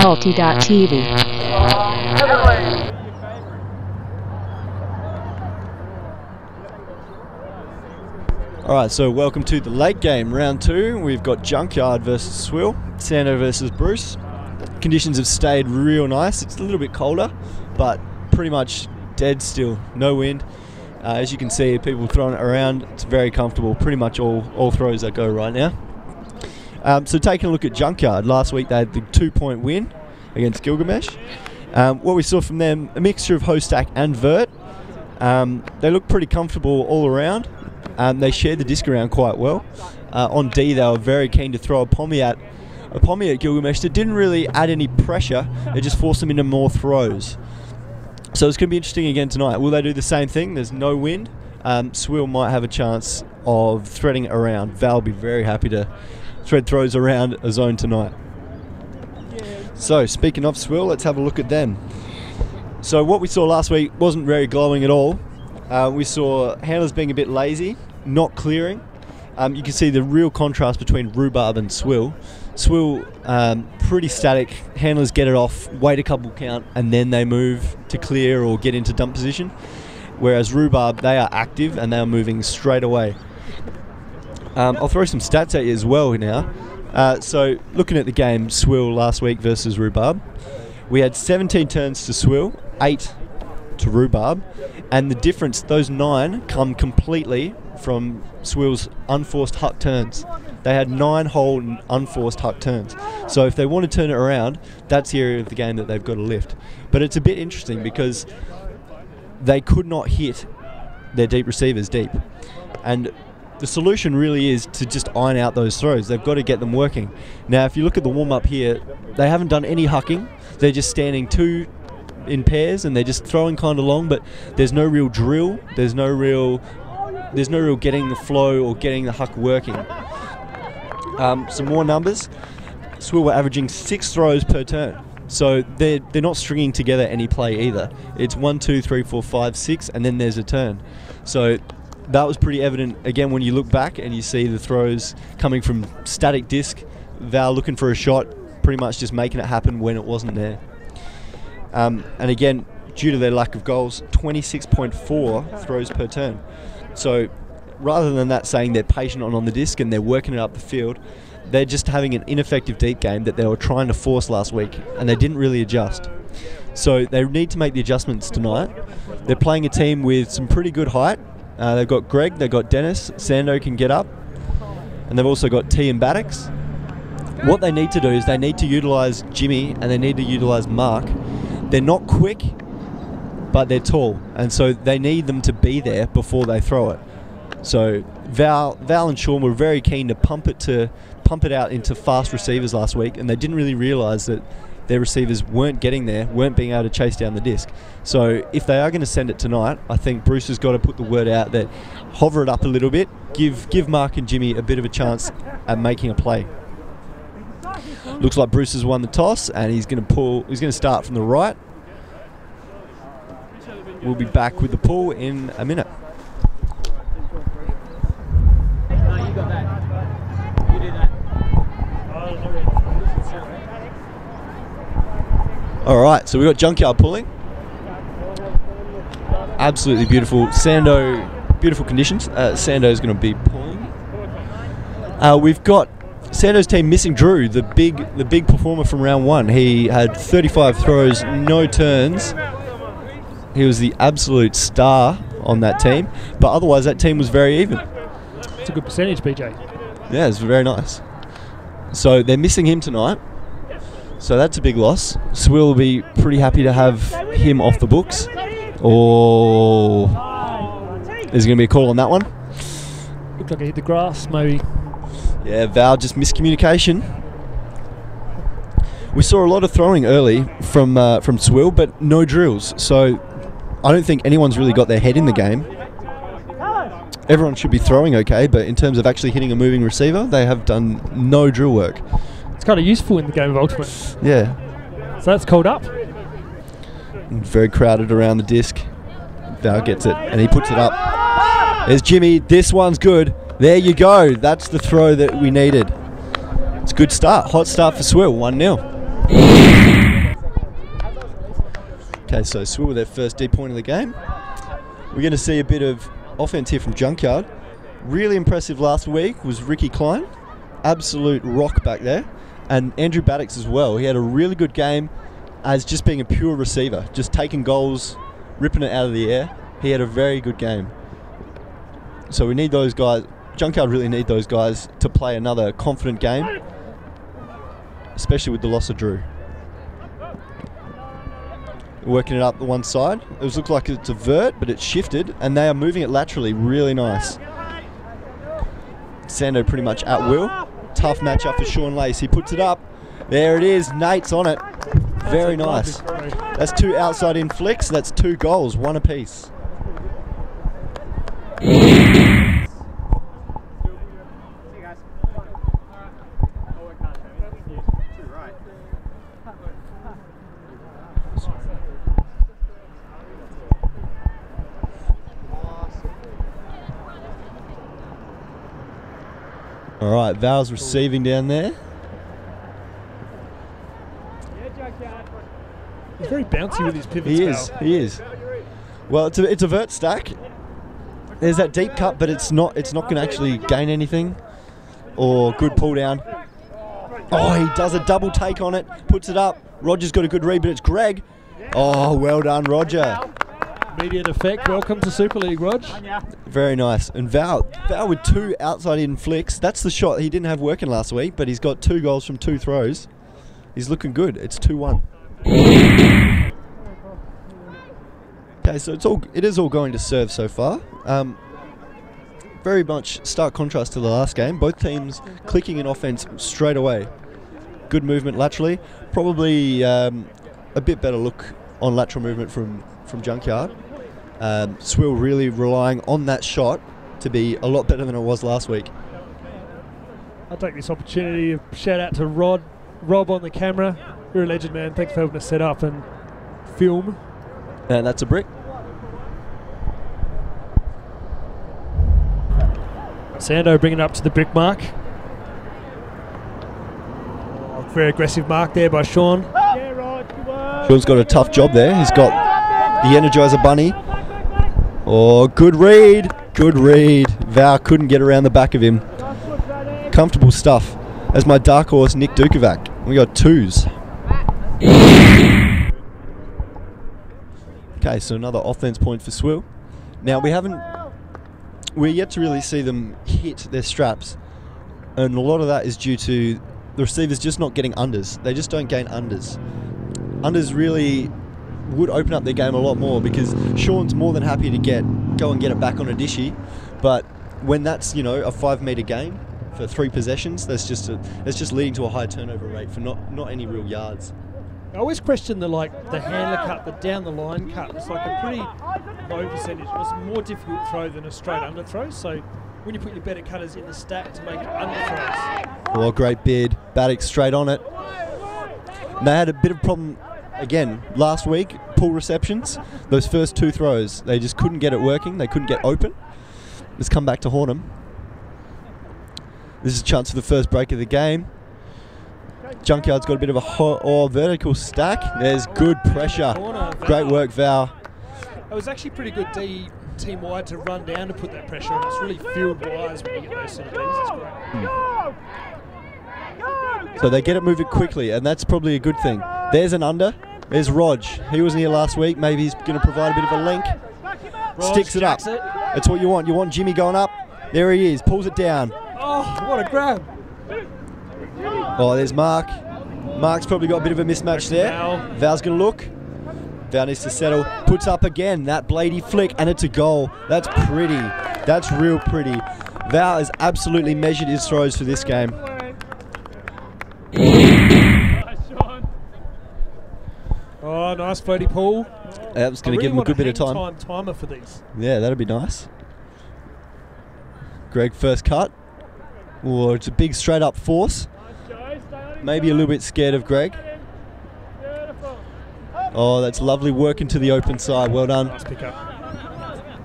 ULTI.TV. Alright, so welcome to the late game, round 2. We've got Junkyard versus Swill, Sando versus Bruce. Conditions have stayed real nice. It's a little bit colder, but pretty much dead still. No wind. As you can see, people throwing it around. It's very comfortable. Pretty much all throws that go right now. So taking a look at Junkyard, last week they had the 2-point win against Gilgamesh. What we saw from them, a mixture of hoe stack and vert. They look pretty comfortable all around. They shared the disc around quite well. On D, they were very keen to throw a pommy at Gilgamesh that didn't really add any pressure. It just forced them into more throws. So it's going to be interesting again tonight. Will they do the same thing? There's no wind. Swill might have a chance of threading it around. Val will be very happy to thread throws around a zone tonight. So speaking of Swill, let's have a look at them. So what we saw last week wasn't very glowing at all. We saw handlers being a bit lazy, not clearing. You can see the real contrast between Rhubarb and Swill. Swill, pretty static. Handlers get it off, wait a couple count, and then they move to clear or get into dump position. Whereas Rhubarb, they are active and they are moving straight away. I'll throw some stats at you as well now. So looking at the game, Swill last week versus Rhubarb, we had 17 turns to Swill, 8 to Rhubarb, and the difference, those 9 come completely from Swill's unforced huck turns. They had 9 whole unforced huck turns. So if they want to turn it around, that's the area of the game that they've got to lift. But it's a bit interesting because they could not hit their deep receivers deep. And the solution really is to just iron out those throws. They've got to get them working. Now, if you look at the warm-up here, they haven't done any hucking. They're just standing 2 in pairs and they're just throwing kind of long, but there's no real drill. There's no real getting the flow or getting the huck working. Some more numbers. Swill were averaging 6 throws per turn. So they're not stringing together any play either. It's 1, 2, 3, 4, 5, 6, and then there's a turn. So that was pretty evident again when you look back and you see the throws coming from static disc. Val looking for a shot, pretty much just making it happen when it wasn't there. And again, due to their lack of goals, 26.4 throws per turn. So rather than that saying they're patient on the disc and they're working it up the field, they're just having an ineffective deep game that they were trying to force last week and they didn't really adjust. So they need to make the adjustments tonight. They're playing a team with some pretty good height. They've got Greg, they've got Dennis, Sando can get up, and they've also got T and Baddocks. What they need to do is they need to utilise Jimmy and they need to utilise Mark. They're not quick, but they're tall, and so they need them to be there before they throw it. So Val and Sean were very keen to pump it out into fast receivers last week, and they didn't really realise that their receivers weren't getting there, weren't being able to chase down the disc. So if they are going to send it tonight, I think Bruce has got to put the word out that hover it up a little bit, give Mark and Jimmy a bit of a chance at making a play. Looks like Bruce has won the toss and he's going to start from the right. We'll be back with the pull in a minute. No, you got that. You do that. Alright, so we've got Junkyard pulling. Absolutely beautiful. Sando, beautiful conditions. Sando's going to be pulling. We've got Sando's team missing Drew, the big performer from round 1. He had 35 throws, no turns. He was the absolute star on that team, but otherwise that team was very even. It's a good percentage, BJ. Yeah, it's very nice. So they're missing him tonight, so that's a big loss. Swill will be pretty happy to have him off the books. Or there's going to be a call on that one. Looked like he hit the grass, maybe. Yeah, Val, just miscommunication. We saw a lot of throwing early from Swill, but no drills. So I don't think anyone's really got their head in the game. Everyone should be throwing okay, but in terms of actually hitting a moving receiver, they have done no drill work. It's kind of useful in the game of Ultimate. Yeah. So that's called up. Very crowded around the disc. Val gets it, and he puts it up. There's Jimmy. This one's good. There you go. That's the throw that we needed. It's a good start. Hot start for Swill. 1-0. Okay, so Swill with their first deep point of the game. We're going to see a bit of offense here from Junkyard. Really impressive last week was Ricky Klein. Absolute rock back there. And Andrew Baddocks as well. He had a really good game as just being a pure receiver. Just taking goals, ripping it out of the air. He had a very good game. So we need those guys. Junkyard really need those guys to play another confident game. Especially with the loss of Drew. Working it up the one side. It looks like it's a vert, but it's shifted. And they are moving it laterally. Really nice. Sando pretty much at will. Tough matchup for Sean Lace. He puts it up. There it is. Nate's on it. Very nice. That's 2 outside in flicks. That's 2 goals, 1 apiece. All right, Val's receiving down there. He's very bouncy with his pivots. He is. Val. He is. Well, it's a vert stack. There's that deep cut, but it's not going to actually gain anything. Or good pull down. Oh, he does a double take on it. Puts it up. Roger's got a good read, but it's Greg. Oh, well done, Roger. Immediate effect. Welcome to Super League, Rog. Very nice. And Val with 2 outside in flicks. That's the shot he didn't have working last week, but he's got 2 goals from 2 throws. He's looking good. It's 2-1. Okay, so it is all going to serve so far. Very much stark contrast to the last game. Both teams clicking in offense straight away. Good movement laterally. Probably a bit better look on lateral movement from Junkyard. Swill really relying on that shot to be a lot better than it was last week. I'll take this opportunity to shout out to Rob on the camera. You're a legend, man. Thanks for helping us set up and film. And that's a brick. Sando bringing it up to the brick mark. Oh, very aggressive mark there by Sean. Sean's got a tough job there. He's got the Energizer Bunny. Oh, good read. Good read. Val couldn't get around the back of him. Comfortable stuff. As my dark horse, Nick Dukovac. We got 2s. Okay, so another offense point for Swill. Now we're yet to really see them hit their straps, and a lot of that is due to the receivers just not getting unders. They just don't gain unders. Unders really would open up their game a lot more, because Sean's more than happy to go and get it back on a dishy, but when that's, you know, a 5 metre game for 3 possessions, that's just leading to a high turnover rate for not any real yards. I always question the handler cut, the down the line cut. It's like a pretty low percentage. It's a more difficult throw than a straight under throw. So when you put your better cutters in the stack to make under throws. Oh, great bid. Baddocks straight on it. And they had a bit of problem again last week. Pull receptions. Those first 2 throws, they just couldn't get it working. They couldn't get open. Let's come back to haunt them. This is a chance for the first break of the game. Junkyard's got a bit of a vertical stack. There's good pressure. Great work, Val. It was actually pretty good team wide to run down to put that pressure on. It's really field wise when you get those sort of things. It's great. So they get it moving quickly, and that's probably a good thing. There's an under. There's Rog. He wasn't here last week. Maybe he's going to provide a bit of a link. Sticks it up. That's what you want. You want Jimmy going up. There he is. Pulls it down. Oh, what a grab. Oh, there's Mark. Mark's probably got a bit of a mismatch there. Val's going to look. Val needs to settle. Puts up again. That bladey flick, and it's a goal. That's pretty. That's real pretty. Val has absolutely measured his throws for this game. Oh, nice floaty pull. That was going to give him a good bit of time. Timer for these. Yeah, that'd be nice. Greg, first cut. Oh, it's a big straight up force. Maybe a little bit scared of Greg. Oh, that's lovely work into the open side. Well done. Nice pick up.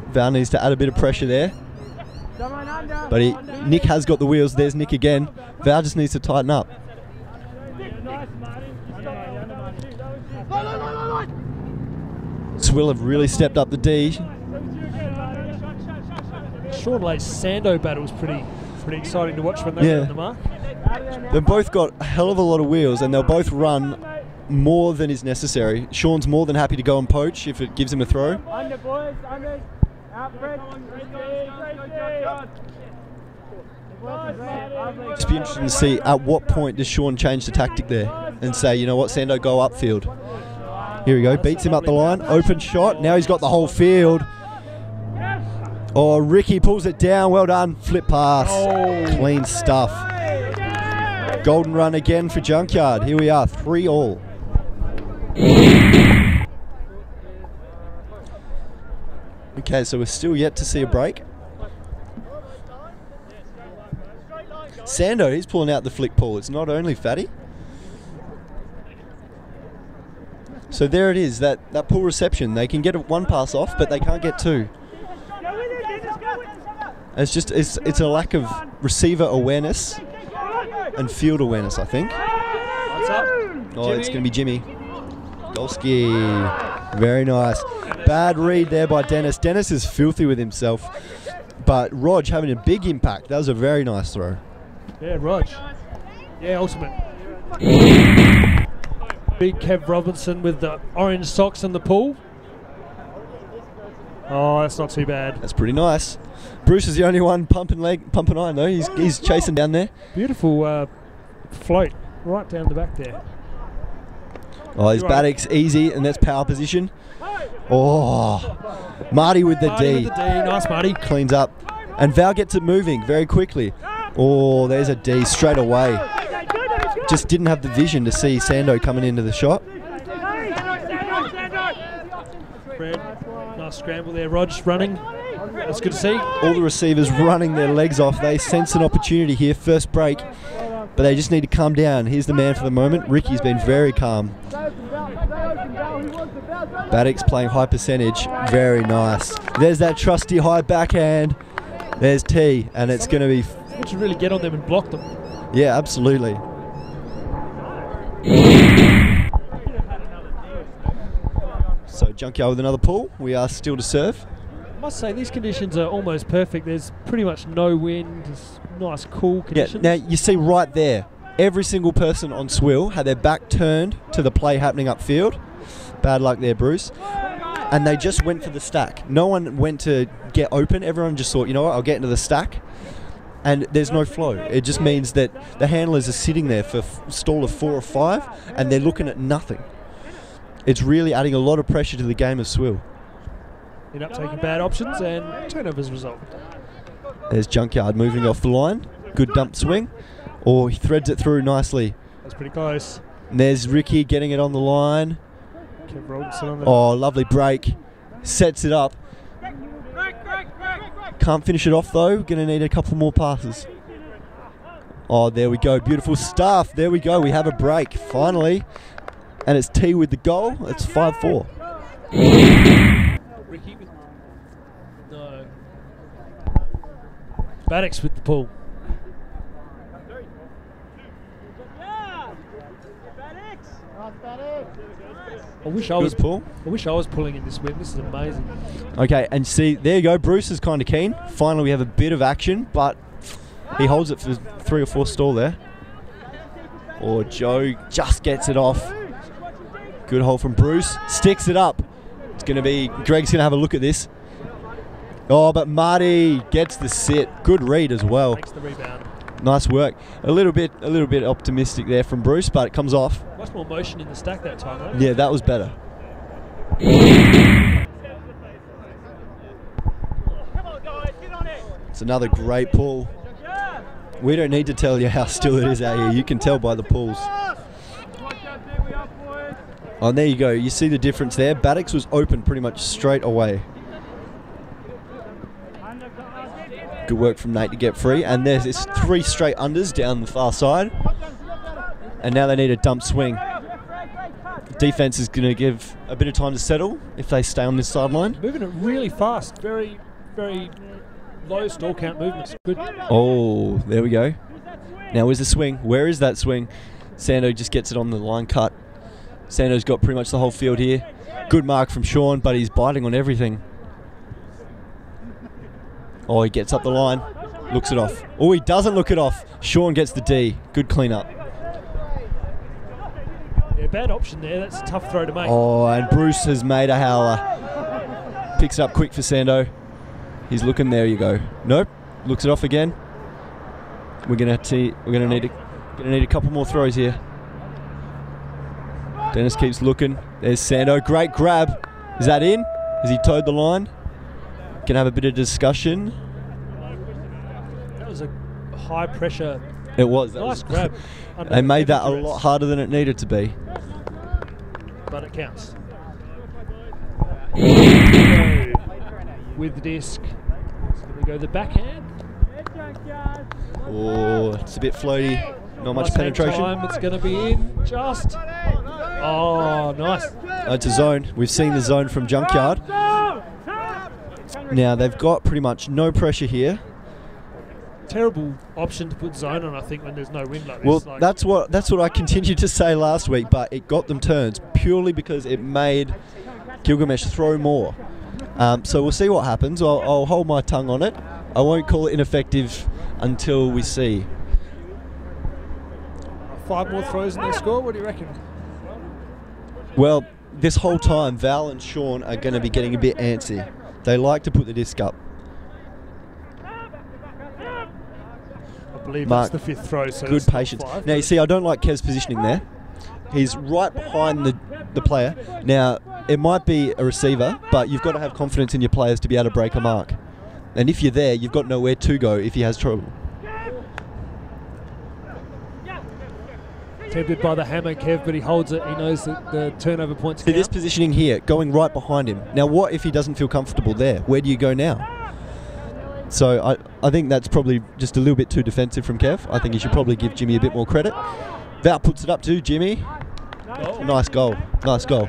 Val needs to add a bit of pressure there. But Nick has got the wheels. There's Nick again. Val just needs to tighten up. Swill have really stepped up the D. Sean Lay's Sando battle was pretty exciting to watch when they were on the mark. They've both got a hell of a lot of wheels, and they'll both run more than is necessary. Sean's more than happy to go and poach if it gives him a throw. Under, boys, under. Out, Fred. Just be interesting to see at what point does Sean change the tactic there and say, you know what, Sando, go upfield. Here we go, beats him up the line, open shot, now he's got the whole field. Oh, Ricky pulls it down, well done, flip pass, clean stuff. Golden run again for Junkyard, here we are, 3-all. Okay, so we're still yet to see a break. Sando, he's pulling out the flick pull. It's not only Fatty. So there it is, that pull reception. They can get one pass off, but they can't get two. It's a lack of receiver awareness and field awareness, I think. What's up? Oh, Jimmy? It's going to be Jimmy. Golski. Very nice. Bad read there by Dennis. Dennis is filthy with himself, but Rog having a big impact. That was a very nice throw. Yeah, Rog. Yeah, ultimate. Big Kev Robinson with the orange socks and the pull. Oh, that's not too bad. That's pretty nice. Bruce is the only one pumping iron though. He's chasing down there. Beautiful float right down the back there. Oh, his Baddock's easy, and that's power position. Oh, Marty with the D. Nice, Marty. Cleans up. And Val gets it moving very quickly. Oh, there's a D straight away. Just didn't have the vision to see Sando coming into the shot. Fred, nice scramble there. Rog running. That's good to see. All the receivers running their legs off. They sense an opportunity here. First break. But they just need to calm down. Here's the man for the moment. Ricky's been very calm. Baddock's playing high percentage. Very nice. There's that trusty high backhand. There's T, and it's going to be... We should really get on them and block them. Yeah, absolutely. So Junkyard with another pull. We are still to serve. I must say, these conditions are almost perfect. There's pretty much no wind. It's nice, cool conditions. Yeah, now you see right there, every single person on Swill had their back turned to the play happening upfield. Bad luck there, Bruce. And they just went for the stack. No one went to get open. Everyone just thought, you know what, I'll get into the stack. And there's no flow. It just means that the handlers are sitting there for a stall of 4 or 5, and they're looking at nothing. It's really adding a lot of pressure to the game of Swill. End up taking bad options and turnovers result. There's Junkyard moving off the line. Good dump swing. Or he threads it through nicely. That's pretty close. And there's Ricky getting it on the line. Kev Robinson on the... Oh, lovely break. Sets it up. Can't finish it off though. Going to need a couple more passes. Oh, there we go. Beautiful stuff. There we go. We have a break finally. And it's T with the goal. It's 5-4. Ricky with... No. Baddock's with the pull. I wish I was pulling in this win. This is amazing. Okay, and see, there you go. Bruce is kind of keen. Finally, we have a bit of action, but he holds it for 3 or 4 stall there. Or Joe just gets it off. Good hold from Bruce. Sticks it up. It's going to be... Greg's going to have a look at this. Oh, but Marty gets the sit. Good read as well. Makes the rebound. Nice work. A little bit optimistic there from Bruce, but it comes off. Much more motion in the stack that time, right? Yeah, that was better. It's another great pull. We don't need to tell you how still it is out here. You can tell by the pulls. Oh, there you go. You see the difference there. Baddock's was open pretty much straight away. Good work from Nate to get free. And there's 3 straight unders down the far side. And now they need a dump swing. Defense is going to give a bit of time to settle if they stay on this sideline. Moving it really fast. Very, very low stall count movements. Good. Oh, there we go. Now where's the swing? Where is that swing? Sando just gets it on the line cut. Sando's got pretty much the whole field here. Good mark from Sean, but he's biting on everything. Oh, he gets up the line, looks it off. Oh, he doesn't look it off. Sean gets the D. Good clean up. Yeah, bad option there. That's a tough throw to make. Oh, and Bruce has made a howler. Picks it up quick for Sando. He's looking. There you go. Nope. Looks it off again. We're gonna need a couple more throws here. Dennis keeps looking. There's Sando. Great grab. Is that in? Has he towed the line? Can have a bit of discussion. That was a high pressure. It was. Nice grab. They made that a lot harder than it needed to be. But it counts. With the disc. It's going to go the backhand. Oh, it's a bit floaty. Not much penetration. Time, it's going to be in just. Oh, nice. It's a zone. We've seen the zone from Junkyard. Now they've got pretty much no pressure here. Terrible option to put zone on, I think, when there's no wind like this. Well, like that's what I continued to say last week, but it got them turns purely because it made Gilgamesh throw more. So we'll see what happens. I'll hold my tongue on it. I won't call it ineffective until we see. 5 more throws in their score. What do you reckon? Well, this whole time, Val and Sean are going to be getting a bit antsy. They like to put the disc up. I believe Mark, that's the 5th throw. So good patience. Now, you see, I don't like Kev's positioning there. He's right behind the player. Now, it might be a receiver, but you've got to have confidence in your players to be able to break a mark. And if you're there, you've got nowhere to go if he has trouble. Tempted by the hammer, Kev, but he holds it. He knows that the turnover points See count. this positioning here, going right behind him. Now, what if he doesn't feel comfortable there? Where do you go now? So I think that's probably just a little bit too defensive from Kev. I think you should probably give Jimmy a bit more credit. Val puts it up to Jimmy. Nice goal. Nice goal.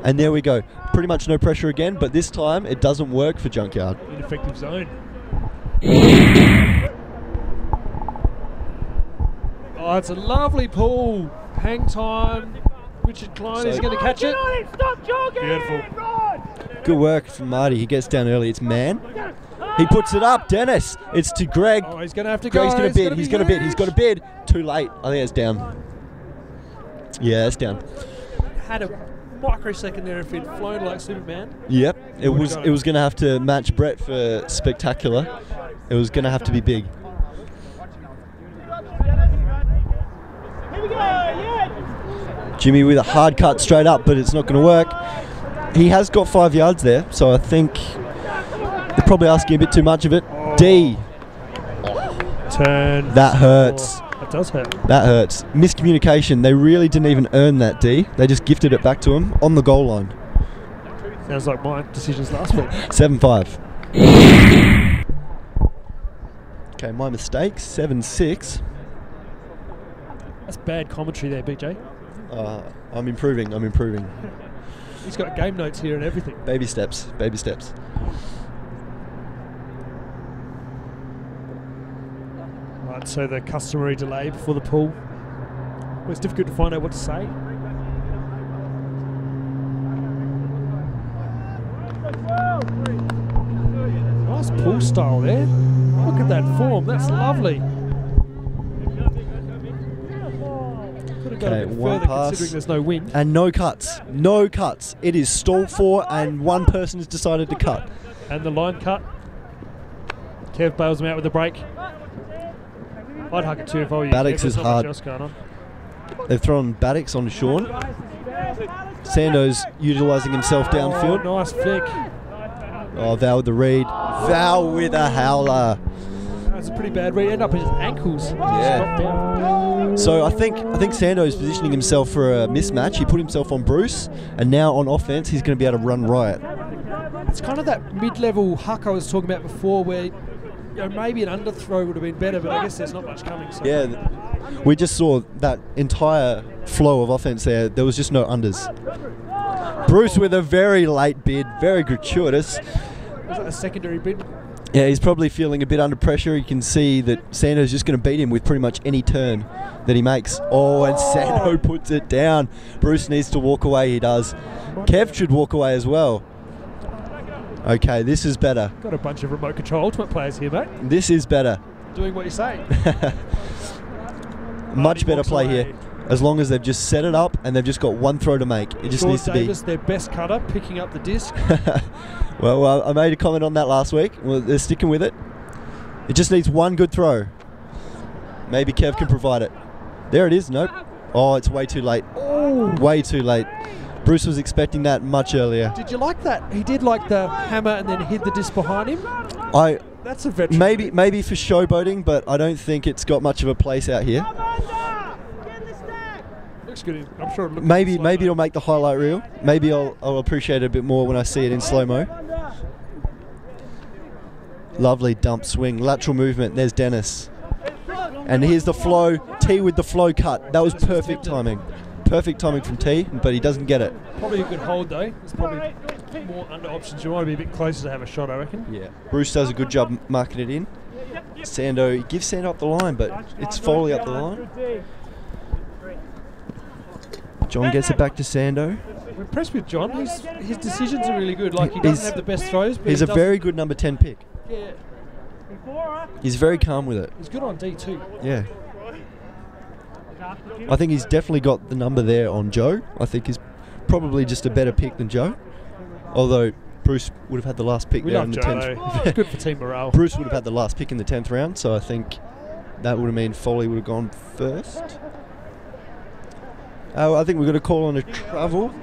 And there we go. Pretty much no pressure again, but this time it doesn't work for Junkyard. Ineffective zone. Oh, it's a lovely pull. Hang time. Richard Klein is going to catch it. Beautiful. Good work from Marty. He gets down early. It's man. He puts it up. Dennis. It's to Greg. Oh, he's going to have to Greg's go. going to bid. He's going to bid. He's got to bid. Too late. I think it's down. Yeah, it's down. Had a microsecond there if he'd flown like Superman. Yep. It was going to have to match Brett for spectacular. It was going to have to be big. Jimmy with a hard cut straight up, but it's not going to work. He has got 5 yards there, so I think they're probably asking a bit too much of it. D. Turn. That hurts. That does hurt. That hurts. Miscommunication. They really didn't even earn that D. They just gifted it back to him on the goal line. Sounds like my decisions last week. 7-5. Okay, my mistake. 7-6. That's bad commentary there, BJ. I'm improving. I'm improving. He's got game notes here and everything. Baby steps. Baby steps. Right, so the customary delay before the pull. Well, it's difficult to find out what to say. Nice pull style there. Look at that form. That's lovely. Could have got a bit one further pass. considering there's no wind. And no cuts. No cuts. It is stalled for, and one person has decided to cut. And the line cut. Kev bails him out with the break. I'd hug it too if I were you. Baddocks There's is not hard. much else going on. They've thrown Baddocks on Sean. Sando's utilising himself downfield. Oh, nice flick. Oh, Val with the read. Val with a howler. That's a pretty bad read. End up in his ankles. Yeah. Just dropped down. So I think Sando's positioning himself for a mismatch. He put himself on Bruce, and now on offense he's going to be able to run riot. It's kind of that mid-level huck I was talking about before, where maybe an underthrow would have been better, but I guess there's not much coming. So. Yeah, we just saw that entire flow of offense there. There was just no unders. Bruce with a very late bid, very gratuitous. Was that a secondary bid? Yeah, he's probably feeling a bit under pressure. You can see that Sando's just going to beat him with pretty much any turn that he makes. Oh, and Sando puts it down. Bruce needs to walk away. He does. Kev should walk away as well. Okay, this is better. Got a bunch of remote control Ultimate players here, mate. This is better. Doing what you say. Much better play here. As long as they've just set it up and they've just got one throw to make. It just needs to be. Davis, their best cutter, picking up the disc. Well, I made a comment on that last week. Well, they're sticking with it. It just needs one good throw. Maybe Kev can provide it. There it is. Nope. Oh, it's way too late. Oh. Way too late. Bruce was expecting that much earlier. Did you like that? He did like the hammer and then hid the disc behind him. That's a veteran. Maybe for showboating, but I don't think it's got much of a place out here. Looks good. I'm sure it looks Maybe it'll make the highlight reel. Maybe I'll appreciate it a bit more when I see it in slow-mo. Lovely dump swing, lateral movement. There's Dennis. And here's the flow. T with the flow cut. That was perfect timing. Perfect timing from T, but he doesn't get it. Probably a good hold though. There's probably more under options. You want to be a bit closer to have a shot, I reckon. Yeah. Bruce does a good job marking it in. Sando, he gives Sando up the line, but it's Foley up the line. John gets it back to Sando. I'm impressed with John. His decisions are really good. Like, he doesn't have the best throws, but he's a very good number 10 pick. Yeah. He's very calm with it. He's good on D too. Yeah. I think he's definitely got the number there on Joe. I think he's probably just a better pick than Joe. Although Bruce would have had the last pick there in the 10th. It's good for team morale. Bruce would have had the last pick in the 10th round, so I think that would have meant Foley would have gone first. I think we're going to call on a travel.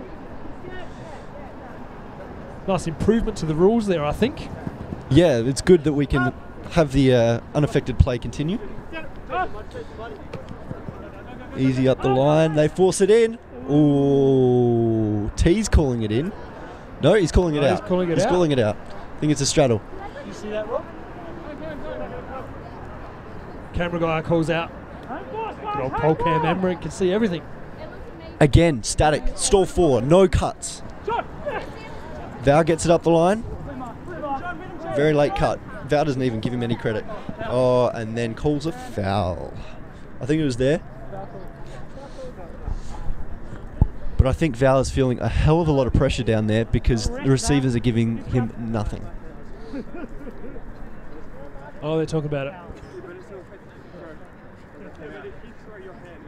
Nice improvement to the rules there, I think. Yeah, it's good that we can have the unaffected play continue. Easy up the line. They force it in. Ooh, T's calling it in. No, he's calling it out. He's calling it out. I think it's a straddle. You see that, Rob? Camera guy calls out. Good old pole cam Emmerich can see everything. Again, static. Stall 4. No cuts. Val gets it up the line. Very late cut. Val doesn't even give him any credit. Oh, and then calls a foul. I think it was there. But I think Val is feeling a hell of a lot of pressure down there because the receivers are giving him nothing. Oh, they're talking about it.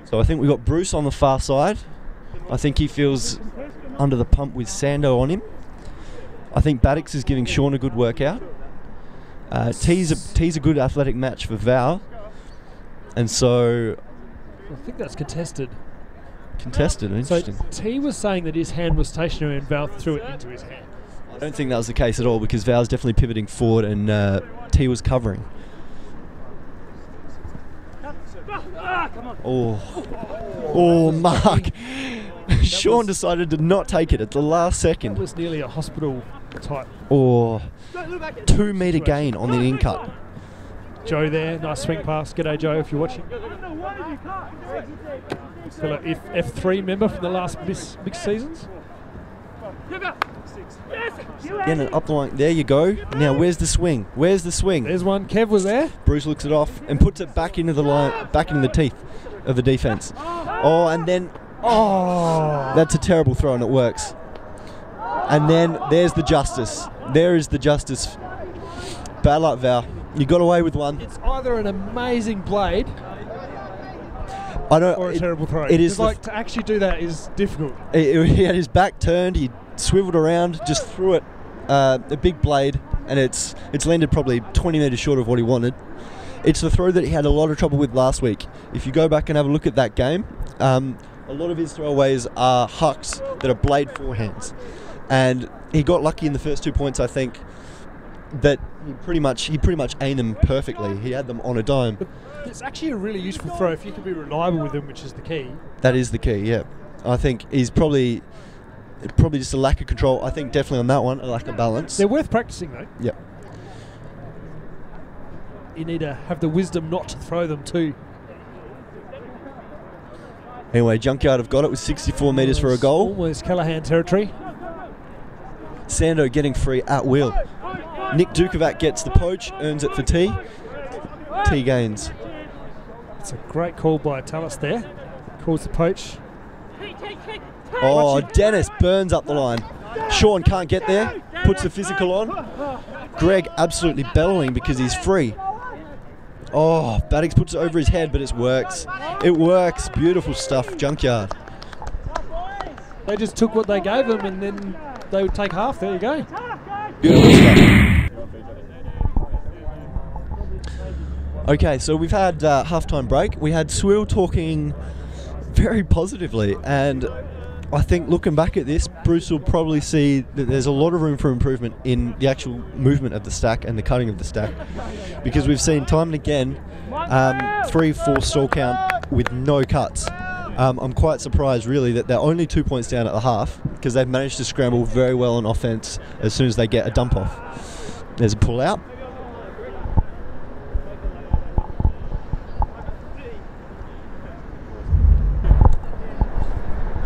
So I think we've got Bruce on the far side. I think he feels under the pump with Sando on him. I think Baddix is giving Sean a good workout. T's a good athletic match for Val. And so... I think that's contested. Contested, interesting. So T was saying that his hand was stationary and Val threw it into his hand. I don't think that was the case at all because Val's definitely pivoting forward and T was covering. Oh, Mark. Sean decided to not take it at the last second. That was nearly a hospital type. Oh, 2 metre gain on the in cut. Joe there, nice swing pass. G'day Joe if you're watching. Fellow F3 member from the last mixed seasons. Yeah, up the line. There you go. Now where's the swing? Where's the swing? There's one. Kev was there. Bruce looks it off and puts it back into the line, back into the teeth of the defense. Oh, and then that's a terrible throw and it works. And then there's the justice. There is the justice. Bad luck, Val. You got away with one. It's either an amazing blade or a terrible throw. It is like to actually do that is difficult. He had his back turned. He swiveled around, just threw it a big blade, and it's landed probably 20 metres short of what he wanted. It's the throw that he had a lot of trouble with last week. If you go back and have a look at that game, a lot of his throwaways are hucks that are blade forehands, and he got lucky in the first 2 points. I think that he pretty much aimed them perfectly. He had them on a dime. But it's actually a really useful throw if you can be reliable with them, which is the key. That is the key. Yeah, I think he's probably just a lack of control. I think definitely on that one, a lack of balance. They're worth practicing though. Yep. You need to have the wisdom not to throw them too. Anyway, Junkyard have got it with 64 metres for a goal. Almost Callahan territory. Sando getting free at will. Nick Dukovac gets the poach, earns it for T. T gains. It's a great call by Tallis there. Calls the poach. Oh, Dennis burns up the line. Sean can't get there, puts the physical on. Greg absolutely bellowing because he's free. Oh, Baddix puts it over his head, but it works. It works. Beautiful stuff, Junkyard. They just took what they gave them and then they would take half. There you go. Beautiful stuff. Okay, so we've had halftime break. We had Swill talking very positively, and I think looking back at this, Bruce will probably see that there's a lot of room for improvement in the actual movement of the stack and the cutting of the stack, because we've seen time and again 3-4 stall count with no cuts. I'm quite surprised really that they're only 2 points down at the half, because they've managed to scramble very well on offense as soon as they get a dump off. There's a pull out.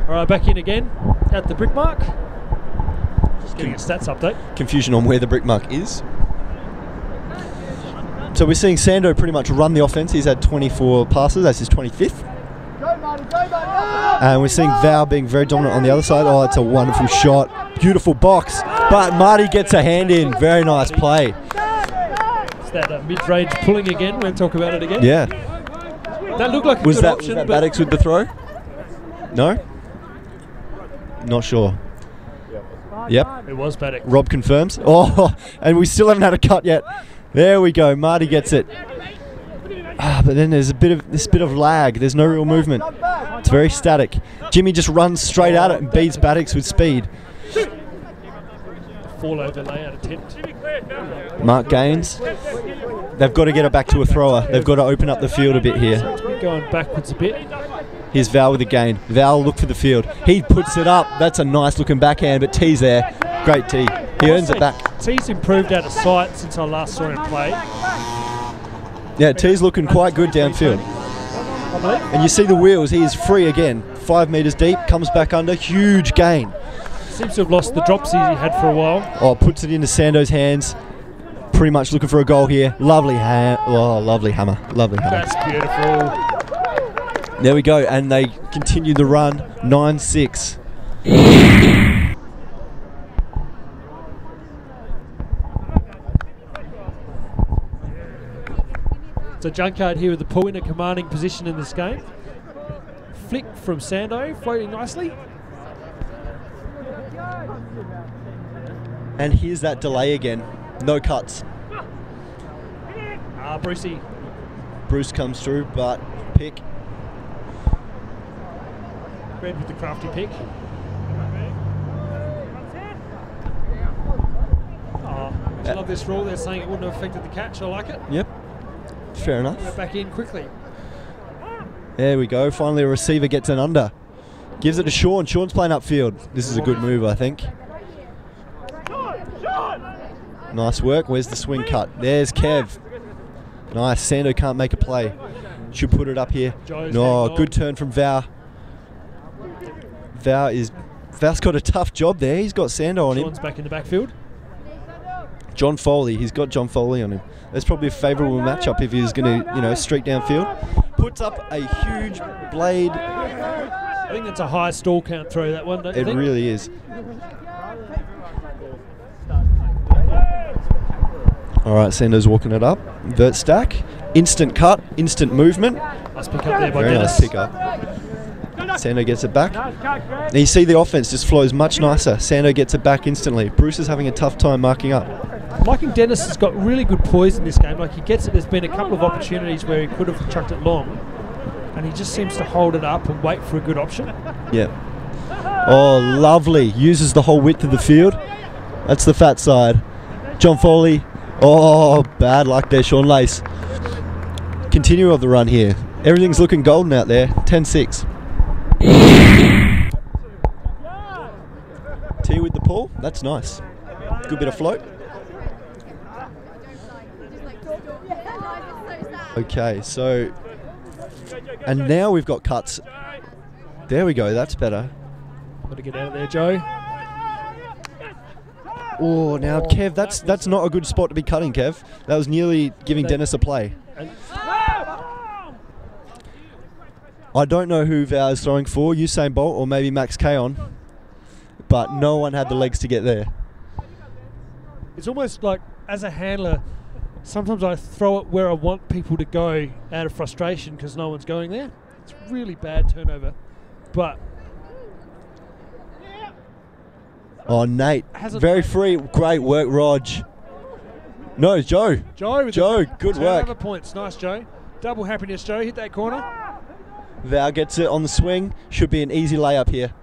All right, back in again at the brick mark. Just getting a stats update. Confusion on where the brick mark is. So we're seeing Sando pretty much run the offense. He's had 24 passes. That's his 25th. And we're seeing Val being very dominant on the other side. Oh, it's a wonderful shot. Beautiful box. But Marty gets a hand in. Very nice play. It's that mid-range pulling again. We'll talk about it again. Yeah. That looked like a good option. Was that Baddix with the throw? No? Not sure. Yep. It was Baddix. Rob confirms. Oh, and we still haven't had a cut yet. There we go. Marty gets it. But then there's this bit of lag. There's no real movement. It's very static. Jimmy just runs straight at it and beats Baddix with speed. Fall over layout attempt. Mark gains. They've got to get it back to a thrower. They've got to open up the field a bit here. Going backwards a bit. Here's Val with the gain. Val look for the field. He puts it up. That's a nice looking backhand, but T's there. Great T. He earns it back. T's improved out of sight since I last saw him play. Yeah, T's looking quite good downfield. And you see the wheels. He is free again. 5 metres deep. Comes back under. Huge gain. Seems to have lost the drops he had for a while. Oh, puts it into Sando's hands. Pretty much looking for a goal here. Lovely lovely hammer. Lovely hammer. That's beautiful. There we go, and they continue the run, 9-6. So Junkyard here with the pull in a commanding position in this game. Flick from Sando, floating nicely. And here's that delay again. No cuts. Brucey. Bruce comes through, but pick. Red with the crafty pick. Oh, I love this rule. They're saying it wouldn't have affected the catch. I like it. Yep. Fair enough. Go back in quickly. There we go. Finally, a receiver gets an under. Gives it to Sean. Sean's playing upfield. This is a good move, I think. Nice work. Where's the swing cut? There's Kev. Nice. Sando can't make a play. Should put it up here. No, good turn from Val. Val's got a tough job there. He's got Sando on him. Sean's back in the backfield. John Foley. He's got John Foley on him. That's probably a favourable matchup if he's going to, streak downfield. Puts up a huge blade. I think that's a high stall count throw, that one, don't you think? It really is. All right, Sando's walking it up. Vert stack. Instant cut. Instant movement. Nice pick up there by Very Dennis. nice pick up. Sando gets it back. And you see the offense just flows much nicer. Sando gets it back instantly. Bruce is having a tough time marking up. Liking Dennis has got really good poise in this game. Like, he gets it. There's been a couple of opportunities where he could have chucked it long, and he just seems to hold it up and wait for a good option. Yeah. Oh, lovely. Uses the whole width of the field. That's the fat side. John Foley. Oh, bad luck there, Sean Lace. Continue of the run here. Everything's looking golden out there. 10-6. T with the pull. That's nice. Good bit of float. Okay, so... And now we've got cuts. There we go. That's better. Got to get out of there, Joe. Oh, now Kev, that's not a good spot to be cutting, Kev. That was nearly giving Dennis a play. I don't know who Val is throwing for, Usain Bolt or maybe Max Kaon, but no one had the legs to get there. It's almost like, as a handler, sometimes I throw it where I want people to go out of frustration because no one's going there. It's really bad turnover, but... Oh, Nate, very free. Great work, Rog. No, it's Joe. Joe, good work. Turnover points. Nice, Joe. Double happiness, Joe. Hit that corner. Val gets it on the swing. Should be an easy layup here.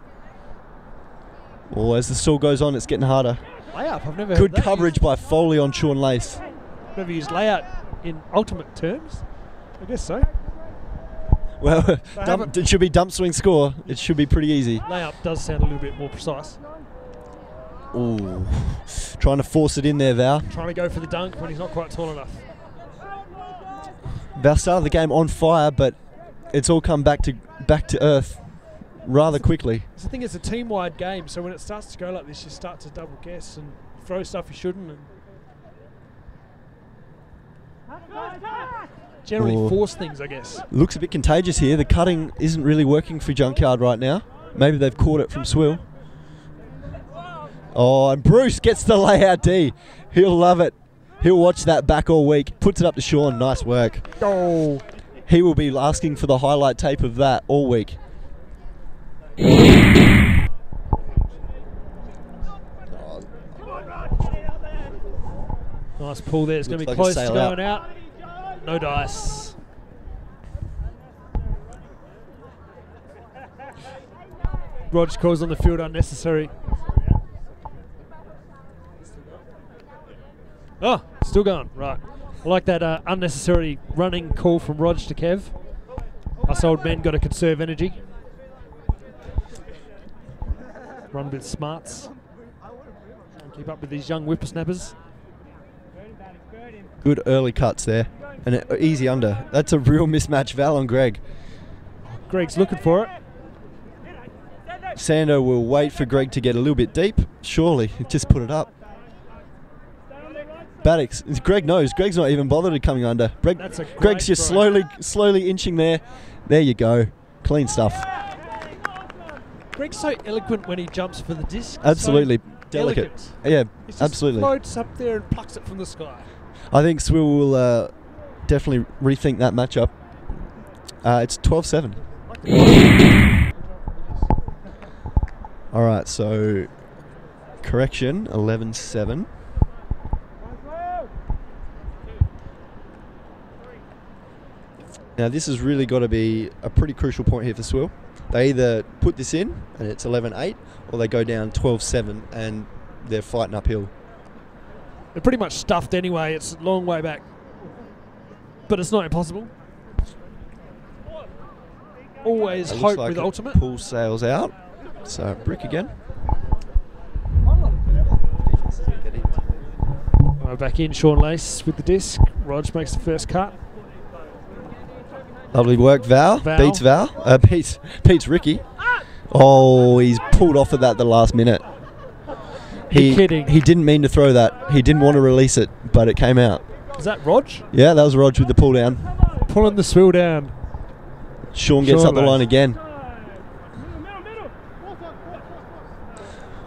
Oh, as the stall goes on, it's getting harder. Layup? I've never heard Good that coverage by Foley on Sean Lace. Never used layout in ultimate terms. I guess so. Well, it should be dump swing score. It should be pretty easy. Layup does sound a little bit more precise. Ooh, trying to force it in there, Val. Trying to go for the dunk when he's not quite tall enough. Val started the game on fire, but it's all come back to earth rather quickly. I think it's a team-wide game, so when it starts to go like this, you start to double guess and throw stuff you shouldn't, and generally force things, I guess. Looks a bit contagious here. The cutting isn't really working for Junkyard right now. Maybe they've caught it from Swill. Oh, and Bruce gets the layout D. He'll love it. He'll watch that back all week. Puts it up to Sean. Nice work. Oh. He will be asking for the highlight tape of that all week. Nice pull there. It's going to be close to going out. No dice. Rog calls on the field unnecessary. Oh, still going. Right. I like that unnecessary running call from Rog to Kev. Us old men got to conserve energy. Run with smarts. And keep up with these young whippersnappers. Good early cuts there. And an easy under. That's a real mismatch, Val on Greg. Greg's looking for it. Sando will wait for Greg to get a little bit deep. Surely, just put it up. Baddocks. Greg knows. Greg's not even bothered at coming under. Greg's just slowly inching there. There you go. Clean stuff. Greg's so eloquent when he jumps for the disc. Absolutely. So delicate. Elegant. Yeah, He absolutely. floats up there and plucks it from the sky. I think Swill will definitely rethink that matchup. It's 12-7. All right, so correction, 11-7. Now this has really got to be a pretty crucial point here for Swill. They either put this in and it's 11-8, or they go down 12-7 and they're fighting uphill. They're pretty much stuffed anyway. It's a long way back. But it's not impossible. Always hope with ultimate. Pull sails out. So brick again. Back in, Sean Lace with the disc. Rog makes the first cut. Lovely work, Val. Beats Val. Beats Ricky. Oh, he's pulled off of that the last minute. You're kidding. He didn't mean to throw that. He didn't want to release it, but it came out. Is that Rog? Yeah, that was Rog with the pull down. Pulling the Swill down. Sean gets up the line again.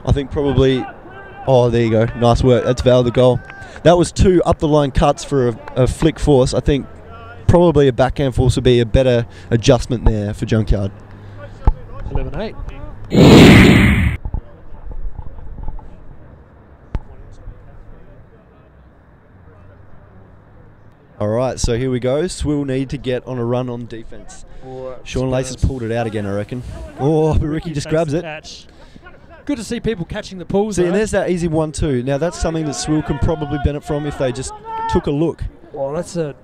I think probably... Oh, there you go. Nice work. That's Val the goal. That was 2 up the line cuts for a flick force. I think probably a backhand force would be a better adjustment there for Junkyard. 11-8. All right, so here we go. Swill need to get on a run on defense. Sean Lace has pulled it out again, I reckon. Oh, but Ricky just grabs it. Catch. Good to see people catching the pulls. See, and there's that easy 1-2. Now that's something that Swill can probably benefit from if they just took a look. Well, that's a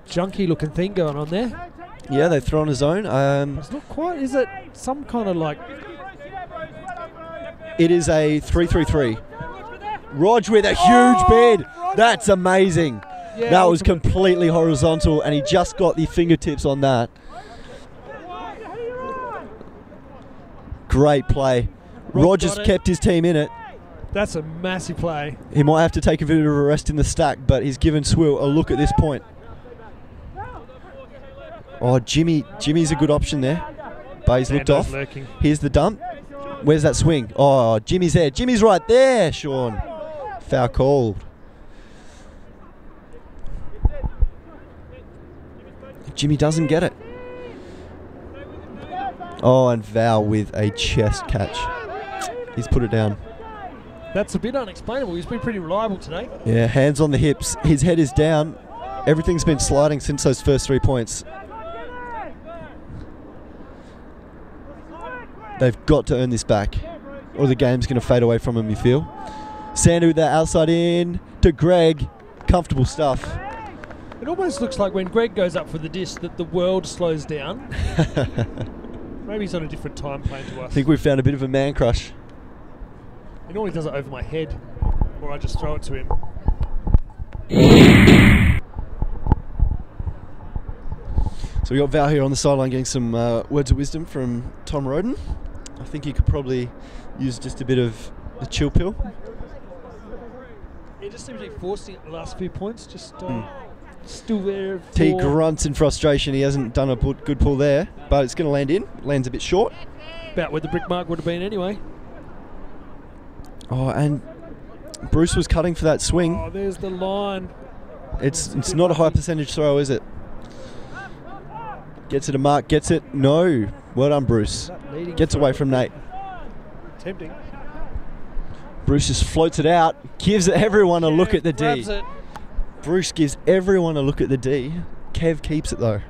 junky looking thing going on there. Yeah, they've thrown a zone. It's not quite. Is it some kind of like... It is a 3-3-3. Rog with a huge bid. That's amazing. Yeah, that was completely horizontal, and he just got the fingertips on that. Great play. Rogers kept his team in it. That's a massive play. He might have to take a bit of a rest in the stack, but he's given Swill a look at this point. Oh, Jimmy's a good option there. But he's looked off. Lurking. Here's the dump. Where's that swing? Oh, Jimmy's there. Jimmy's right there, Sean. Foul called. Jimmy doesn't get it. Oh, and Val with a chest catch. He's put it down. That's a bit unexplainable. He's been pretty reliable today. Yeah, hands on the hips. His head is down. Everything's been sliding since those first 3 points. They've got to earn this back, or the game's going to fade away from them, you feel. Sander with that outside in to Greg. Comfortable stuff. It almost looks like when Greg goes up for the disc that the world slows down. Maybe he's on a different time plane to us. I think we've found a bit of a man crush. He normally does it over my head, or I just throw it to him. So we got Val here on the sideline getting some words of wisdom from Tom Roden. I think he could probably use just a bit of a chill pill. He just seems to be forcing it the last few points. Just still there. T grunts in frustration. He hasn't done a good pull there, but it's going to land in. Lands a bit short. About where the brick mark would have been anyway. Oh, and Bruce was cutting for that swing. Oh, there's the line. It's not a high percentage throw, is it? Gets it to Mark, gets it. No. Well done, Bruce. Gets away from Nate. Tempting. Bruce just floats it out, gives everyone a look at the D. Grabs it. Bruce gives everyone a look at the D. Kev keeps it though.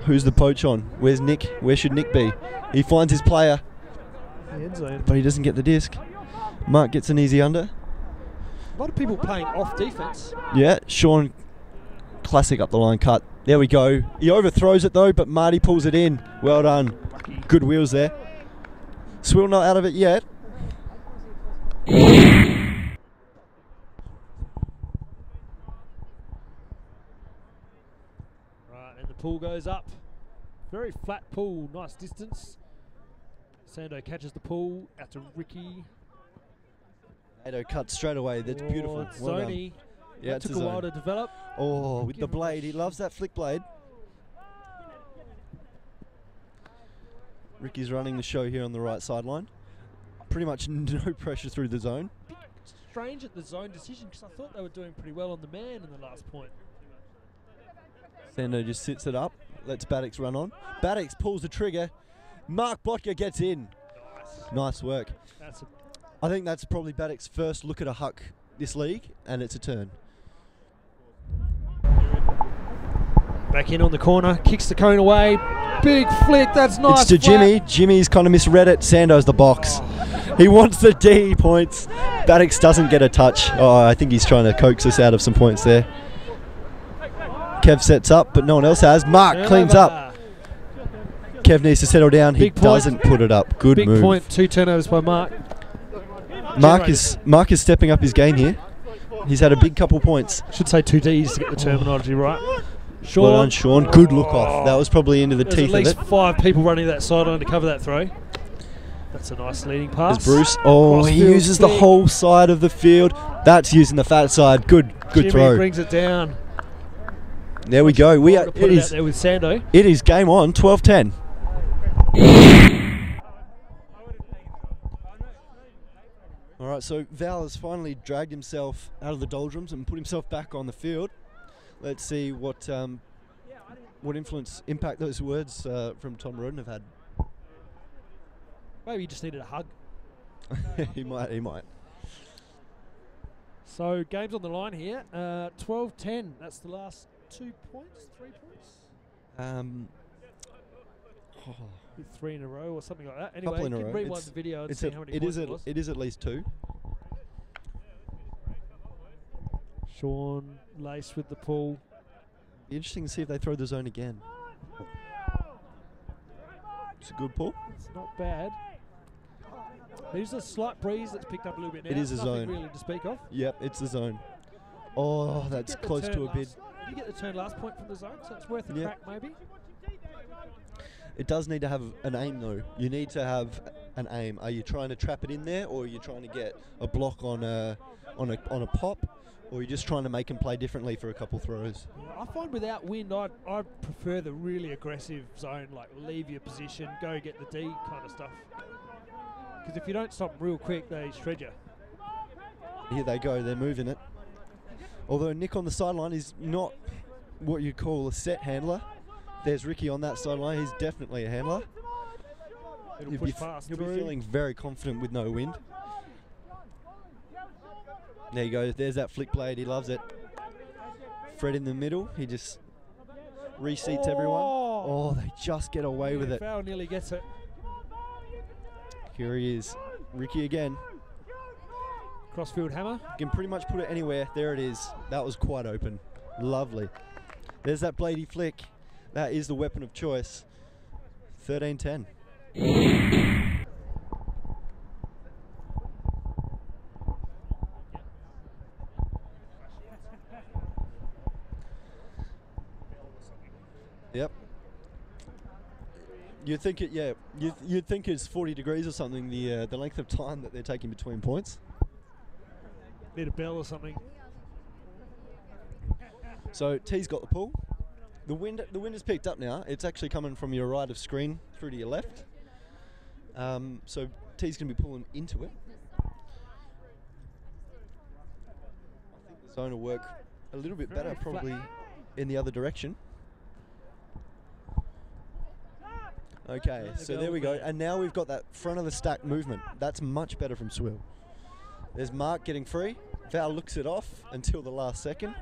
Who's the poach on? Where's Nick? Where should Nick be? He finds his player, The end zone. but he doesn't get the disc. Mark gets an easy under. A lot of people playing off defense. Yeah, Sean, classic up the line cut. There we go. He overthrows it though, but Marty pulls it in. Well done. Good wheels there. Swill not out of it yet. Right, and the pull goes up. Very flat pull, nice distance. Sando catches the pull out to Ricky. Ado cuts straight away. That's beautiful. It's Well done. Zoney. Yeah, That it's took a a while zone. to develop. Oh, with Give the him a blade. He loves that flick blade. Ricky's running the show here on the right sideline. Pretty much no pressure through the zone. Strange at the zone decision because I thought they were doing pretty well on the man in the last point. Sando just sits it up. Lets Baddix run on. Baddix pulls the trigger. Mark Botka gets in. Nice work. That's a I think that's probably Baddix's first look at a huck this league, and it's a turn. back in on the corner, kicks the cone away. Big flick, that's nice. It's to flat. Jimmy. Jimmy's kind of misread it. Sando's the box. He wants the D points. Baddix doesn't get a touch. Oh, I think he's trying to coax us out of some points there. Kev sets up, but no one else has. Mark cleans up. Kev needs to settle down. He doesn't put it up. Good Big move. point, 2 turnovers by Mark. Mark is stepping up his game here. He's had a big couple points. Should say 2 Ds to get the terminology right. Sean. Well done, Sean. Good look off. That was probably into the There's teeth at least of it. 5 people running that sideline to cover that throw. That's a nice leading pass. There's Bruce. Oh, he Crossfield uses the kick. whole side of the field. That's using the fat side. Good Jimmy throw. brings it down. There we go. Well to put it out there with Sando. It is game on. 12-10. All right, so Val has finally dragged himself out of the doldrums and put himself back on the field. Let's see what impact those words from Tom Roden have had. Maybe he just needed a hug. He might. So game's on the line here. 12-10. That's the last 2 points, 3 points. 3 in a row or something like that. Anyway, Couple you in a can row. rewind the video and see how many points it was. It is at least 2. Sean laced with the pull. Be interesting to see if they throw the zone again. It's a good pull. It's not bad. There's a slight breeze that's picked up a little bit now. It is a Nothing zone. really to speak of. Yep, it's the zone. Oh, that's Get the close turn to a bid. Did you get the turn last point from the zone? So it's worth a Yep. crack maybe. It does need to have an aim though. You need to have and aim? Are you trying to trap it in there, or are you trying to get a block on a pop, or are you just trying to make him play differently for a couple throws? I find without wind, I prefer the really aggressive zone, like leave your position, go get the D kind of stuff. Because if you don't stop real quick, they shred you. Here they go, they're moving it. Although Nick on the sideline is not what you call a set handler. There's Ricky on that sideline, he's definitely a handler. It'll push fast He'll be through. feeling very confident with no wind. There you go, there's that flick blade, he loves it. Fred in the middle, he just reseats everyone. Oh, they just get away with it. Foul nearly gets it. Here he is, Ricky again. Crossfield hammer. Can pretty much put it anywhere. There it is. That was quite open. Lovely. There's that bladey flick. That is the weapon of choice. 13-10. Yep. You'd think it, yeah. You'd think it's 40 degrees or something. The length of time that they're taking between points. Need a bell or something. So T's got the pull. The wind has picked up now. It's actually coming from your right of screen through to your left. So T's going to be pulling into it. I think the zone will work a little bit better, probably in the other direction. Okay, so there we go. And now we've got that front of the stack movement. That's much better from Swill. There's Mark getting free. Val looks it off until the last second.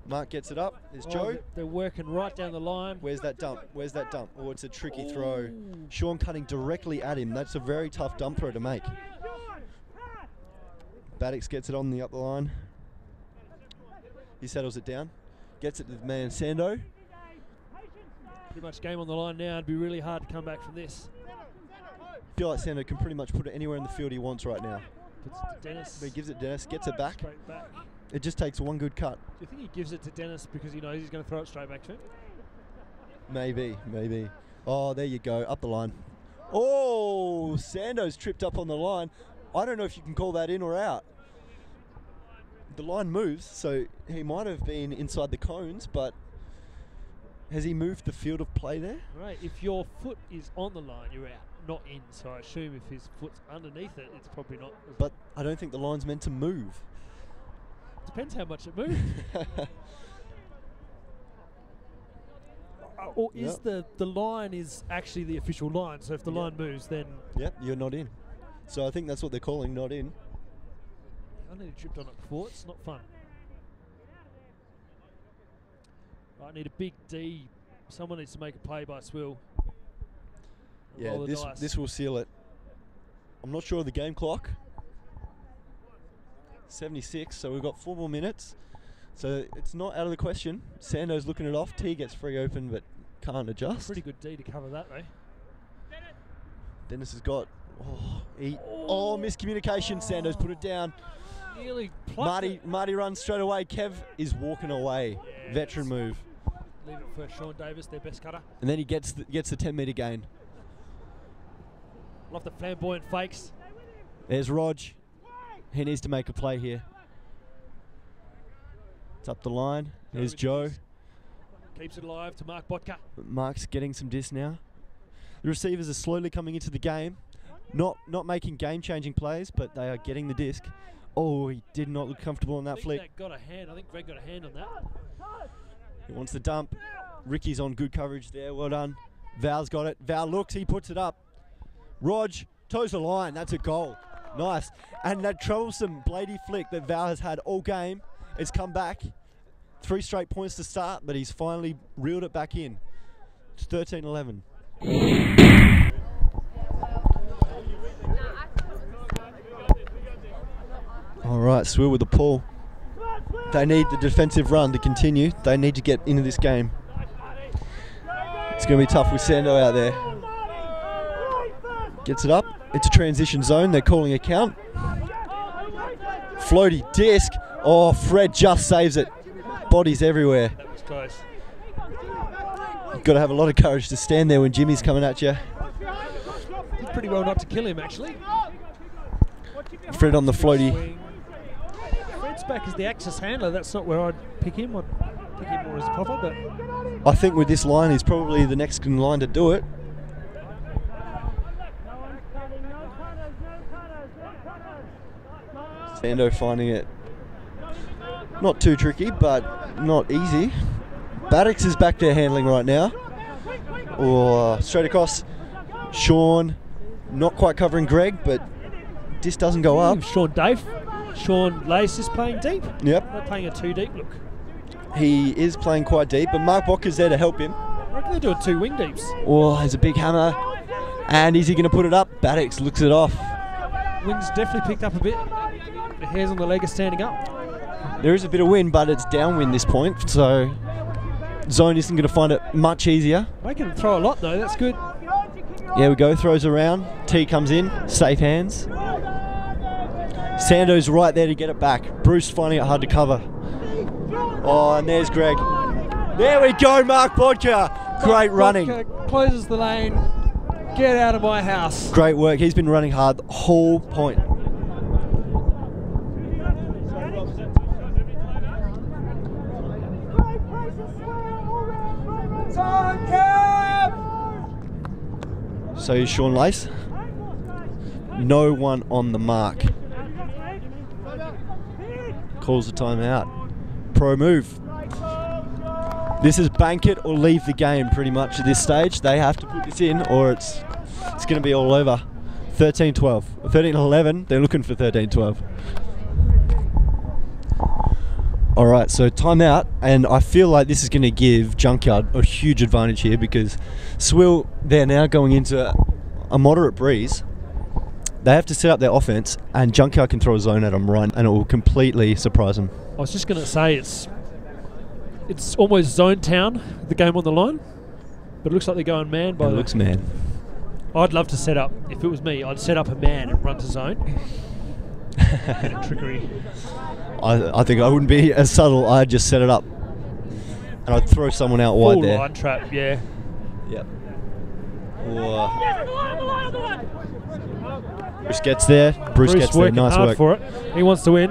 Mark gets it up. There's Joe. They're working right down the line. Where's that dump? Where's that dump? Oh, it's a tricky throw. Sean cutting directly at him. That's a very tough dump throw to make. Baddocks gets it on the up the line. He settles it down. Gets it to the man Sando. Pretty much game on the line now. It'd be really hard to come back from this. I feel like Sando can pretty much put it anywhere in the field he wants right now. Puts it to Dennis. But he gives it Dennis, gets it back. Straight back. It just takes one good cut. Do you think he gives it to Dennis because he knows he's going to throw it straight back to him? Maybe, maybe. Oh, there you go, up the line. Oh, Sando's tripped up on the line. I don't know if you can call that in or out. The line moves, so he might have been inside the cones, but has he moved the field of play there? Right, if your foot is on the line, you're out, not in. So I assume if his foot's underneath it, it's probably not. But I don't think the line's meant to move. Depends how much it moves. Or is the line is actually the official line, so if the line moves, then... Yep, you're not in. So I think that's what they're calling not in. I nearly tripped on it before, it's not fun. I need a big D. Someone needs to make a play by Swill. Yeah, this will seal it. I'm not sure of the game clock. 76, so we've got 4 more minutes. So it's not out of the question. Sando's looking it off. T gets free open, but can't adjust. Pretty good D to cover that, though. Dennis has got... miscommunication. Sando's put it down. Nearly plucked it. Marty runs straight away. Kev is walking away. Yeah, veteran move. Leave it for Sean Davis, their best cutter. And then he gets the 10-metre gain. Love the flamboyant fakes. There's Rog. He needs to make a play here. It's up the line. There's Joe. Keeps it alive to Mark Botka. Mark's getting some dis now. The receivers are slowly coming into the game. Not making game-changing plays, but they are getting the disc. Oh, he did not look comfortable on that flick. That got a hand. I think Greg got a hand on that. He wants the dump. Ricky's on good coverage there. Well done. Val's got it. Val looks. He puts it up. Rog toes the line. That's a goal. Nice. And that troublesome bladey flick that Val has had all game, it's come back. 3 straight points to start, but he's finally reeled it back in. It's 13-11. All right, Swill with the pull. They need the defensive run to continue. They need to get into this game. It's going to be tough with Sando out there. Gets it up. It's a transition zone. They're calling a count. Floaty disc. Oh, Fred just saves it. Bodies everywhere. That was close. You've got to have a lot of courage to stand there when Jimmy's coming at you. pretty well not to kill him, actually. Fred on the floaty. Swing. Fred's back as the axis handler. That's not where I'd pick him. I'd pick him more as a popper, but I think with this line, he's probably the next in line to do it. Sando finding it not too tricky, but not easy. Baddocks is back there handling right now. Or straight across. Sean not quite covering Greg, but this doesn't go up. Sean Lace is playing deep. Yep. They're playing a 2 deep look. He is playing quite deep, but Mark Bocker's there to help him. I reckon they're doing 2 wing deeps. Oh, there's a big hammer. And is he going to put it up? Baddocks looks it off. Wind's definitely picked up a bit. The hairs on the leg are standing up. There is a bit of wind, but it's downwind this point, so zone isn't going to find it much easier. Making him throw a lot though, that's good. Yeah, we go, throws around. T comes in, safe hands. Sando's right there to get it back. Bruce finding it hard to cover. Oh, and there's Greg. There we go, Mark Bodker. Great running. Bodker closes the lane. Get out of my house. Great work. He's been running hard the whole point. So is Sean Lace. No one on the mark. Calls the timeout. Pro move. This is bank it or leave the game pretty much at this stage. They have to put this in or it's going to be all over. 13-12. 13-11. They're looking for 13-12. Alright, so timeout, and I feel like this is going to give Junkyard a huge advantage here because Swill, they're now going into a moderate breeze. They have to set up their offense, and Junkyard can throw a zone at them right, and it will completely surprise them. I was just going to say it's almost zone town, the game on the line, but it looks like they're going man by It looks man. I'd love to set up, if it was me, I'd set up a man and run to zone. Bit of trickery. I think I wouldn't be as subtle. I'd just set it up, and I'd throw someone out wide Full there. line trap, yeah. Yep. Bruce gets there. Bruce gets there. Nice hard work. For it. He wants to win.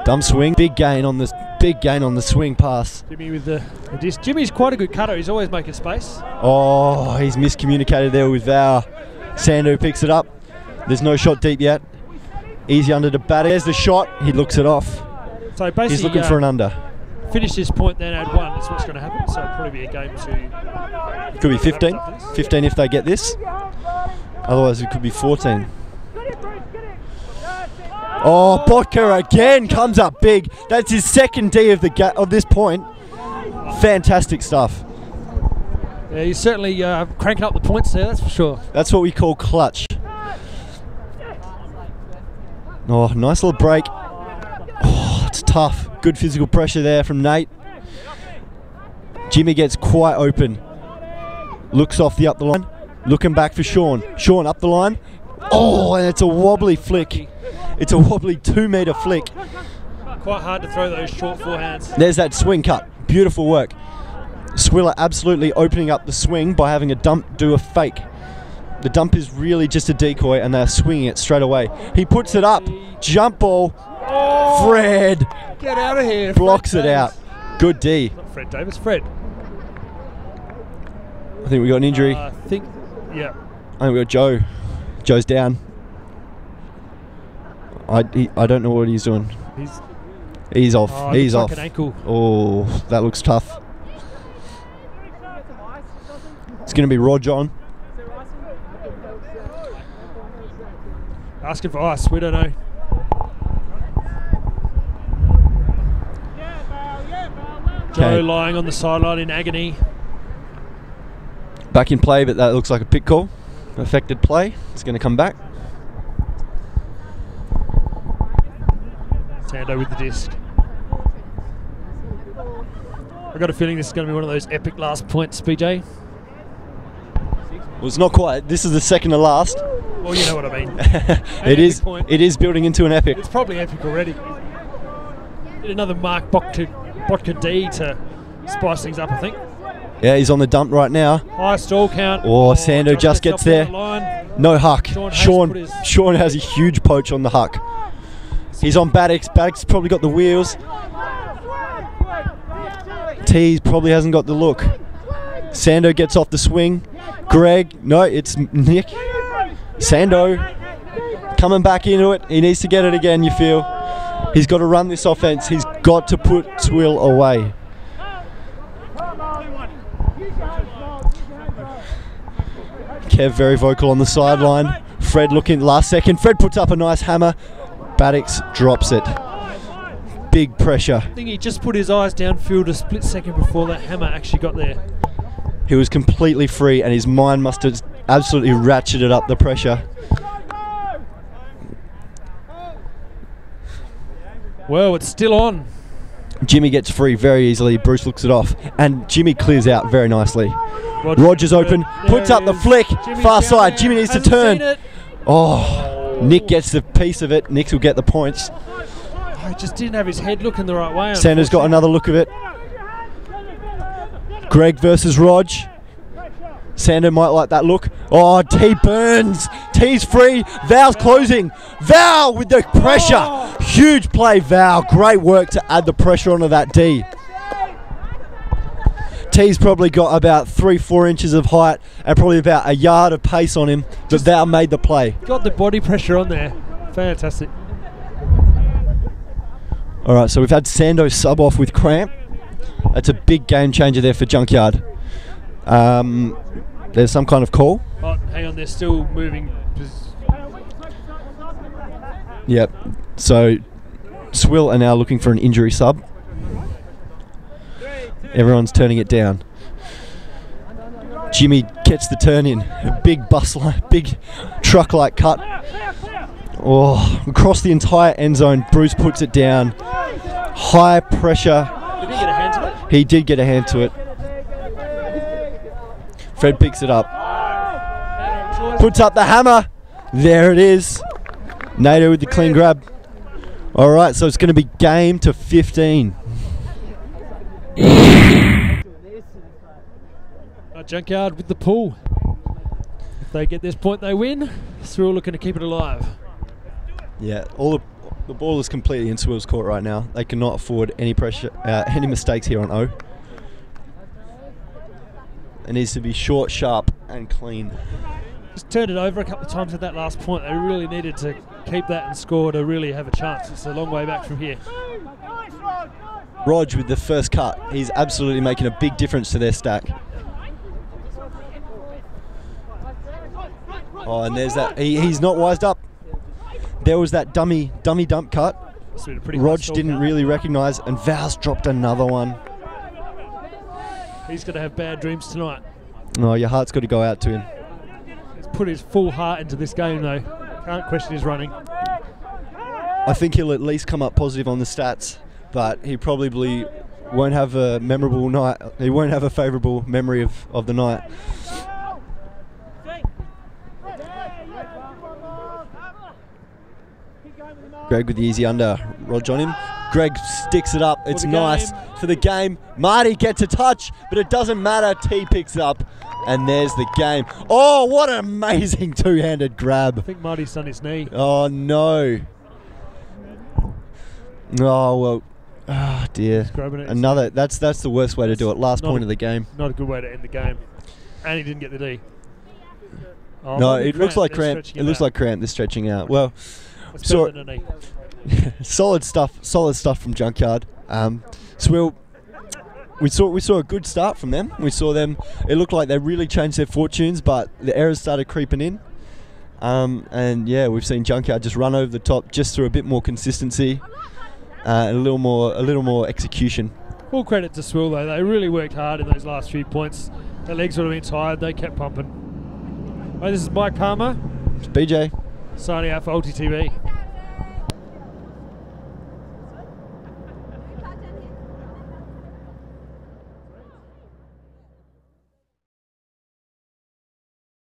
Dumb swing. Big gain on the swing pass. Jimmy with the disc. Jimmy's quite a good cutter. He's always making space. Oh, he's miscommunicated there with Vow. Sando picks it up. There's no shot deep yet. Easy under to bat. There's the shot. He looks it off. So basically, he's looking for an under. Finish this point, then add 1. That's what's going to happen. So it'll probably be a game to. Could be 15. 15 if they get this. Otherwise, it could be 14. Oh, Bodker again comes up big. That's his second D of this point. Fantastic stuff. Yeah, he's certainly cranking up the points there. That's for sure. That's what we call clutch. Oh, nice little break. Oh, it's tough. Good physical pressure there from Nate. Jimmy gets quite open. Looks off the up the line. Looking back for Sean. Sean up the line. Oh, and it's a wobbly flick. It's a wobbly 2-metre flick. Quite hard to throw those short forehands. There's that swing cut. Beautiful work. Swiller absolutely opening up the swing by having a dump do a fake. The dump is really just a decoy and they're swinging it straight away. He puts it up. Jump ball. Oh, Fred. Get out of here. Blocks Fred it out. Good D. Not Fred Davis. Fred. I think we got an injury. Yeah. I think we got Joe. Joe's down. I don't know what he's doing. He's off. Oh, he's looks off. like an ankle. Oh, that looks tough. It's going to be Rog on. Asking for ice. We don't know. Joe lying on the sideline in agony. Back in play, but that looks like a pick call. Affected play. It's going to come back. Sando with the disc. I've got a feeling this is going to be one of those epic last points, BJ. Well, it's not quite. This is the second to last. Well, you know what I mean. It is building into an epic. It's probably epic already. Need another Mark Bodker D to spice things up, I think. Yeah, he's on the dump right now. High stall count. Oh, Sando just gets there. No huck. Sean has a huge poach on the huck. He's on Baddix. Baddix probably got the wheels. Tees probably hasn't got the look. Sando gets off the swing. Greg, no, it's Nick. Sando coming back into it. He needs to get it again, you feel. He's got to run this offense. He's got to put Swill away. Kev very vocal on the sideline. Fred looking last second. Fred puts up a nice hammer. Baddix drops it. Big pressure. I think he just put his eyes downfield a split second before that hammer actually got there. He was completely free and his mind must have absolutely ratcheted up the pressure. Well, it's still on. Jimmy gets free very easily. Bruce looks it off and Jimmy clears out very nicely. Roger's open, puts up the flick, far side. Jimmy needs to turn. Oh, Nick gets the piece of it. Nick will get the points. Oh, he just didn't have his head looking the right way. Sanders got another look of it. Greg versus Rog. Sando might like that look. Oh, T burns. T's free. Val's closing. Val with the pressure. Oh. Huge play, Val. Great work to add the pressure onto that D. T's probably got about 3-4 inches of height and probably about a yard of pace on him, but Val made the play. Got the body pressure on there. Fantastic. All right, so we've had Sando sub off with cramp. That's a big game changer there for Junkyard. There's some kind of call. Oh, hang on, they're still moving. Yep. So Swill are now looking for an injury sub. Everyone's turning it down. Jimmy gets the turn in. A big bus line, big truck-like cut. Oh, across the entire end zone. Bruce puts it down. High pressure. Did he get a hand to it? He did get a hand to it. Fred picks it up. Puts up the hammer. There it is. Nato with the clean grab. All right, so it's going to be game to 15. Junkyard with the pull. If they get this point, they win. Swill looking to keep it alive. Yeah, the ball is completely in Swill's court right now. They cannot afford any pressure, any mistakes here on O. It needs to be short, sharp, and clean. Just turned it over a couple of times at that last point. They really needed to keep that and score to really have a chance. It's a long way back from here. Rog with the first cut. He's absolutely making a big difference to their stack. Oh, and there's that. He's not wised up. There was that dummy dump cut. Rog didn't really recognise, and Val's dropped another one. He's going to have bad dreams tonight. Oh, your heart's got to go out to him. He's put his full heart into this game, though. Can't question his running. I think he'll at least come up positive on the stats, but he probably won't have a memorable night. He won't have a favourable memory of the night. Greg with the easy under. Rog on him. Greg sticks it up. It's nice for the game. Marty gets a touch, but it doesn't matter. T picks up, and there's the game. Oh, what an amazing two-handed grab. I think Marty's done his knee. Oh, no. Oh, well. Oh, dear. Another. That's the worst way to do it. Last point of the game. Not a good way to end the game. And he didn't get the D. Oh, no, it looks like cramp. It looks like cramp. They're stretching out. Well, solid stuff from Junkyard. Swill, we saw a good start from them. We saw them. It looked like they really changed their fortunes, but the errors started creeping in. And yeah, we've seen Junkyard just run over the top, just through a bit more consistency, and a little more execution. Full credit to Swill though. They really worked hard in those last few points. Their legs would have been tired. They kept pumping. Hey, this is Mike Palmer. It's BJ. Signing out for ULTI.TV.